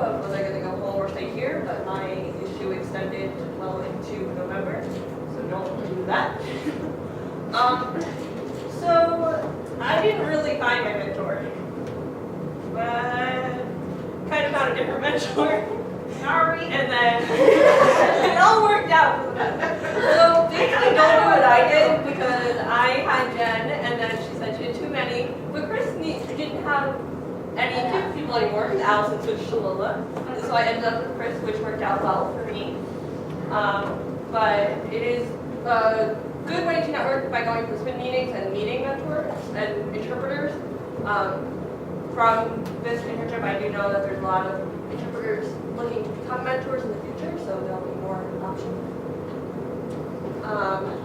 of was I going to go home or stay here, but my issue extended well into November, so don't do that. So I didn't really find my mentor, but kind of found a different mentor. Sorry, and then it all worked out. So basically, don't do what I did because I had Jen, and then she said she had too many. But Chris didn't have any people anymore because Allison switched to Lola, so I ended up with Chris, which worked out well for me. But it is a good way to network by going to SPIN meetings and meeting mentors and interpreters. From this internship, I do know that there's a lot of interpreters looking to become mentors in the future, so there'll be more options.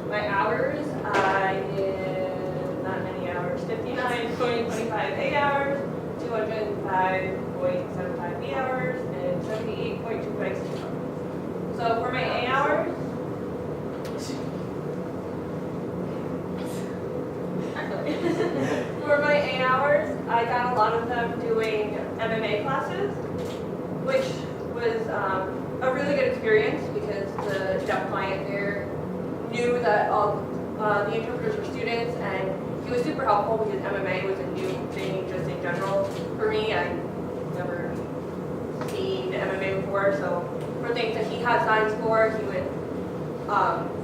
My hours, I did not many hours, 59.25 A hours, 205.75 B hours, and 78.25 C hours. So for my A hours, for my A hours, I got a lot of them doing MMA classes, which was a really good experience because the deaf client there knew that all the interpreters were students, and he was super helpful because MMA was a new thing just in general for me. I'd never seen MMA before, so for things that he had signs for, he would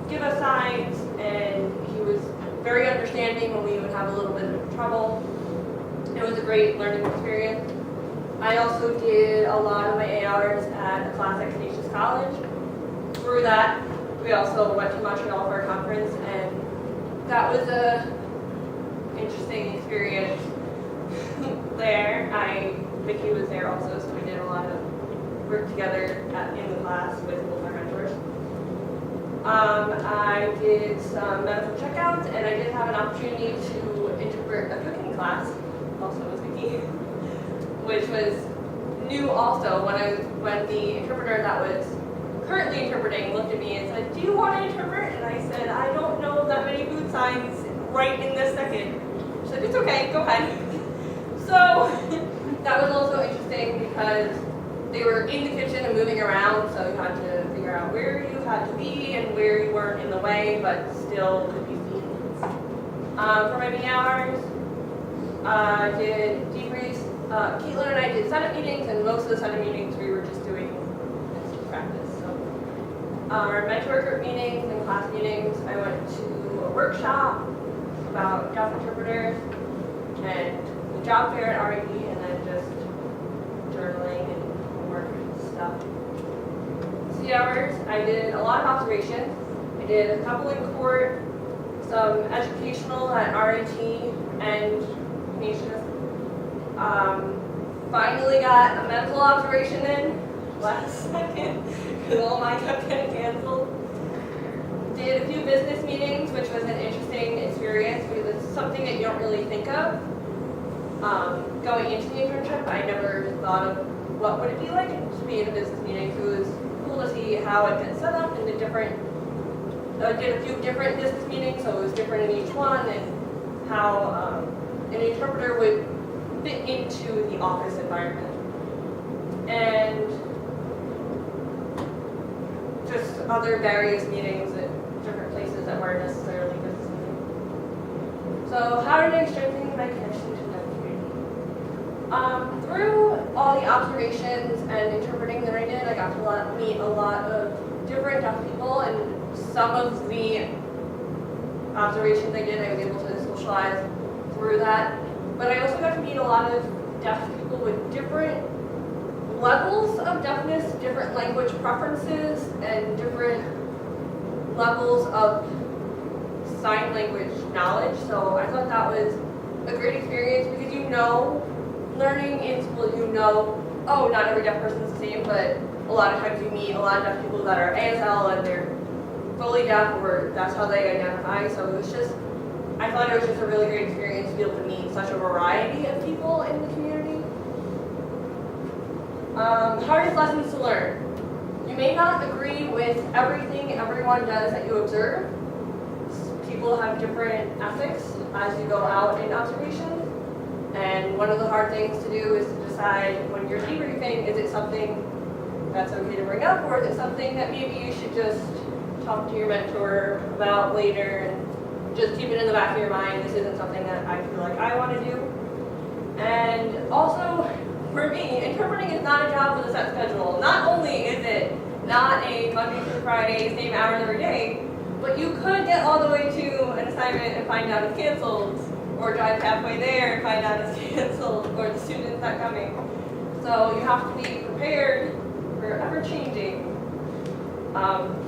give us signs, and he was very understanding when we would have a little bit of trouble. It was a great learning experience. I also did a lot of my A hours at a class at Canisius College. Through that, we also went to Montreal for a conference, and that was a interesting experience there. Vicky was there also, so we did a lot of work together in the class with both our mentors. I did some medical checkouts, and I did have an opportunity to interpret a cooking class, also with Vicky, which was new also when the interpreter that was currently interpreting looked at me and said, "Do you want to interpret?" And I said, "I don't know that many food signs right in this second." She said, "It's okay, go ahead." So that was also interesting because they were in the kitchen and moving around, so you had to figure out where you had to be and where you weren't in the way, but still could be seen. For my B hours, I did debriefs. Caitlin and I did Senate meetings, and most of the Senate meetings we were just doing practice. So our mentor group meetings and class meetings, I went to a workshop about deaf interpreters and the job fair at RIP, and then just journaling and homework stuff. C hours, I did a lot of observations. I did a couple in court, some educational at RIT and Canisius. Finally got a medical observation in last second because all mine kept getting canceled. Did a few business meetings, which was an interesting experience because it's something that you don't really think of. Going into the internship, I never thought of what would it be like to be in a business meeting. So it was cool to see how it gets set up and the different. I did a few different business meetings, so it was different in each one, and how an interpreter would fit into the office environment. And just other various meetings at different places that weren't necessarily business meetings. So how did I strengthen my connection to the community? Through all the observations and interpreting that I did, I got to meet a lot of different deaf people, and some of the observations I did, I was able to socialize through that. But I also got to meet a lot of deaf people with different levels of deafness, different language preferences, and different levels of sign language knowledge. So I thought that was a great experience because learning in school, oh, not every deaf person is the same, but a lot of times you meet a lot of deaf people that are ASL and they're fully deaf, or that's how they identify. So I thought it was just a really great experience to be able to meet such a variety of people in the community. Hardest lessons to learn. You may not agree with everything everyone does that you observe. People have different ethics as you go out in observation. And one of the hard things to do is to decide when you're debriefing, is it something that's okay to bring up, or is it something that maybe you should just talk to your mentor about later and just keep it in the back of your mind. This isn't something that I feel like I want to do. And also, for me, interpreting is not a job with a set schedule. Not only is it not a Monday through Friday, same hours every day, but you could get all the way to an assignment and find out it's canceled, or drive halfway there and find out it's canceled, or the student's not coming. So you have to be prepared for ever-changing,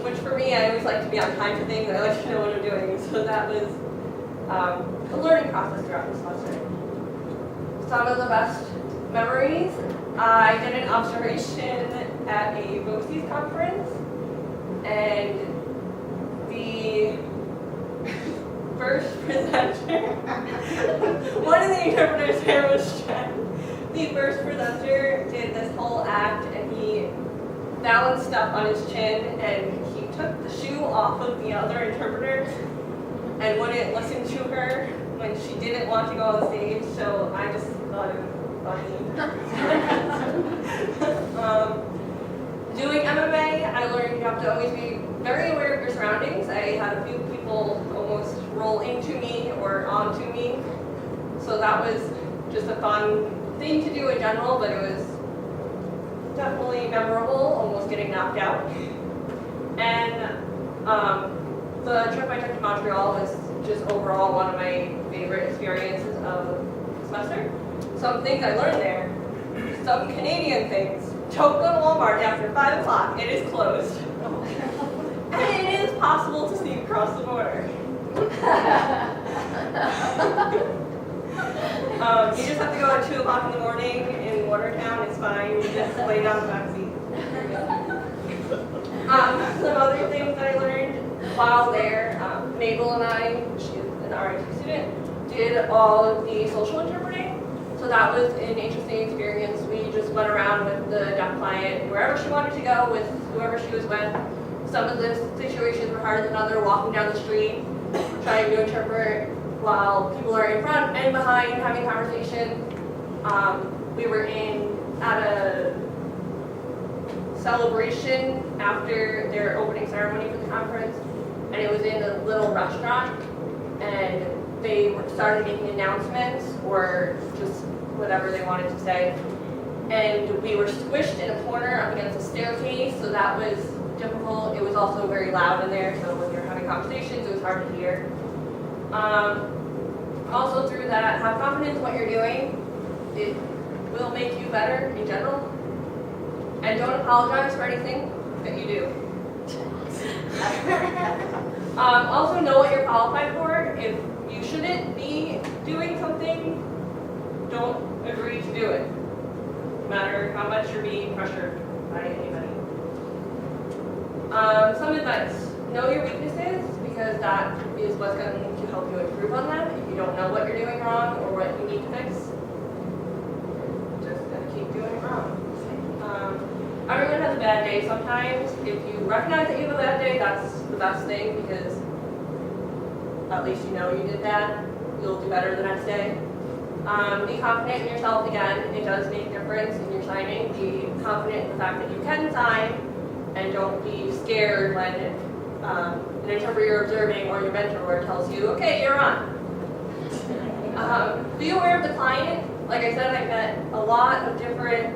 which for me, I always like to be on time for things, and I like to know what I'm doing. So that was a learning process throughout this semester. Some of the best memories, I did an observation at a BOCES conference, and the first presenter, one of the interpreters there was Jen. The first presenter did this whole act, and he balanced stuff on his chin, and he took the shoe off of the other interpreter and wouldn't listen to her when she didn't want to go on stage, so I just thought it was funny. Doing MMA, I learned you have to always be very aware of your surroundings. I had a few people almost roll into me or onto me, so that was just a fun thing to do in general, but it was definitely memorable, almost getting knocked out. And the trip I took to Montreal was just overall one of my favorite experiences of the semester. Some things I learned there, some Canadian things. Don't go to Walmart after 5 o'clock, it is closed. And it is possible to sneak across the border. You just have to go at 2 o'clock in the morning in Watertown, it's fine, you just lay down the back seat. Some other things that I learned while there, Mabel and I, she's an RIT student, did all of the social interpreting. So that was an interesting experience. We just went around with the deaf client wherever she wanted to go with whoever she was with. Some of the situations were harder than others, walking down the street, trying to interpret while people are in front and behind having conversation. We were at a celebration after their opening ceremony for the conference, and it was in a little restaurant, and they started making announcements or just whatever they wanted to say. And we were squished in a corner up against a staircase, so that was difficult. It was also very loud in there, so when you're having conversations, it was hard to hear. Also through that, have confidence in what you're doing. It will make you better in general. And don't apologize for anything that you do. Also know what you're qualified for. If you shouldn't be doing something, don't agree to do it, no matter how much you're being pressured by anybody. Some advice, know your weaknesses, because that is what's going to help you improve on them. If you don't know what you're doing wrong or what you need to fix, just gonna keep doing it wrong. Everyone has a bad day sometimes. If you recognize that you have a bad day, that's the best thing, because at least you know you did that. You'll do better the next day. Be confident in yourself again. It does make a difference in your signing. Be confident in the fact that you can sign, and don't be scared when an interpreter you're observing or your mentor tells you, okay, you're on. Be aware of the client. Like I said, I met a lot of different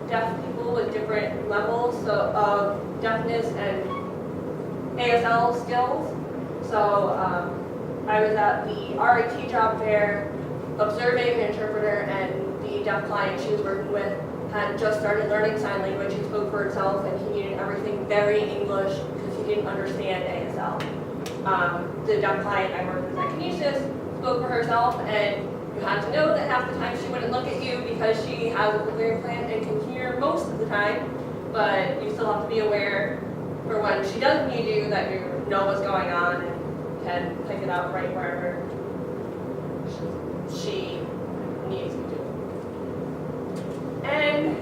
deaf people with different levels of deafness and ASL skills. So I was at the RIT job fair observing an interpreter, and the deaf client she was working with had just started learning sign language. He spoke for himself, and he needed everything very English because he didn't understand ASL. The deaf client I worked with at Kinesis spoke for herself, and you had to know that half the time she wouldn't look at you because she has a cochlear implant and can hear most of the time, but you still have to be aware for when she does need you that you know what's going on and can pick it up right wherever she needs you to. And